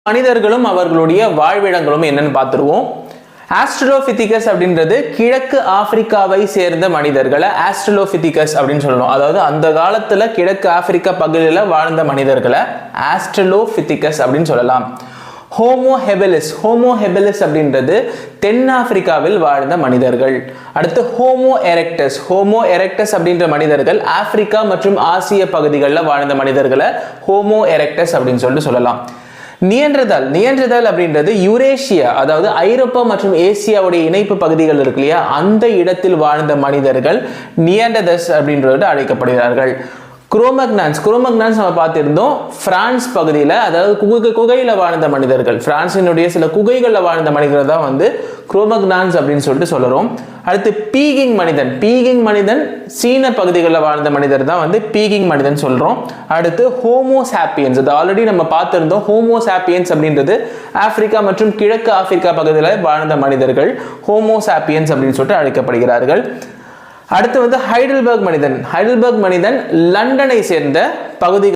மனிதர்களும் அவர்களுடைய வாழ்விடங்களும் என்னன்னு பார்த்துருவோம். ஆஸ்ட்ரலோபிதிகஸ் அப்படின்றது கிழக்கு ஆப்பிரிக்காவை சேர்ந்த மனிதர்களை ஆஸ்ட்ரலோபிதிகஸ் அப்படின்னு சொல்லணும். அதாவது அந்த காலத்துல கிழக்கு ஆப்பிரிக்கா பகுதியில் வாழ்ந்த மனிதர்களை ஆஸ்ட்ரலோபிதிகஸ் அப்படின்னு சொல்லலாம். ஹோமோ ஹெபிலிஸ், ஹோமோ ஹெபிலிஸ் அப்படின்றது தென்னாப்பிரிக்காவில் வாழ்ந்த மனிதர்கள். அடுத்து ஹோமோ எரெக்டஸ், ஹோமோ எரெக்டஸ் அப்படின்ற மனிதர்கள் ஆப்பிரிக்கா மற்றும் ஆசிய பகுதிகளில் வாழ்ந்த மனிதர்களை ஹோமோ எரெக்டஸ் அப்படின்னு சொல்லிட்டு சொல்லலாம். நியண்டர்தால், நியண்டர்தால் அப்படின்றது யூரேஷியா, அதாவது ஐரோப்பா மற்றும் ஏசியாவுடைய இணைப்பு பகுதிகள் இருக்கு இல்லையா, அந்த இடத்தில் வாழ்ந்த மனிதர்கள் நியண்டர்தல்ஸ் அப்படின்றது அழைக்கப்படுகிறார்கள். குரோமக்னான்ஸ், குரோமக்னான்ஸ் நம்ம பார்த்திருந்தோம் பிரான்ஸ் பகுதியில், அதாவது குகையில் வாழ்ந்த மனிதர்கள், பிரான்சினுடைய சில குகைகளில் வாழ்ந்த மனிதர்கள் தான் வந்து குரோமக்னான்ஸ் அப்படின்னு சொல்லிட்டு சொல்லுறோம். அடுத்து பீகிங் மனிதன், பீகிங் மனிதன் சீன பகுதிகளில் வாழ்ந்த மனிதர் தான் வந்து பீகிங் மனிதன் சொல்றோம். அடுத்து ஹோமோசாப்பியன்ஸ், அது ஆல்ரெடி நம்ம பார்த்திருந்தோம். ஹோமோசாப்பியன்ஸ் அப்படின்றது ஆப்பிரிக்கா மற்றும் கிழக்கு ஆப்பிரிக்கா பகுதியில் வாழ்ந்த மனிதர்கள் ஹோமோசாப்பியன்ஸ் அப்படின்னு சொல்லிட்டு அழைக்கப்படுகிறார்கள். அடுத்து வந்து ஹைடல்பர்க் மனிதன், ஹைடல்பர்க் மனிதன் லண்டனை சேர்ந்த பகுதி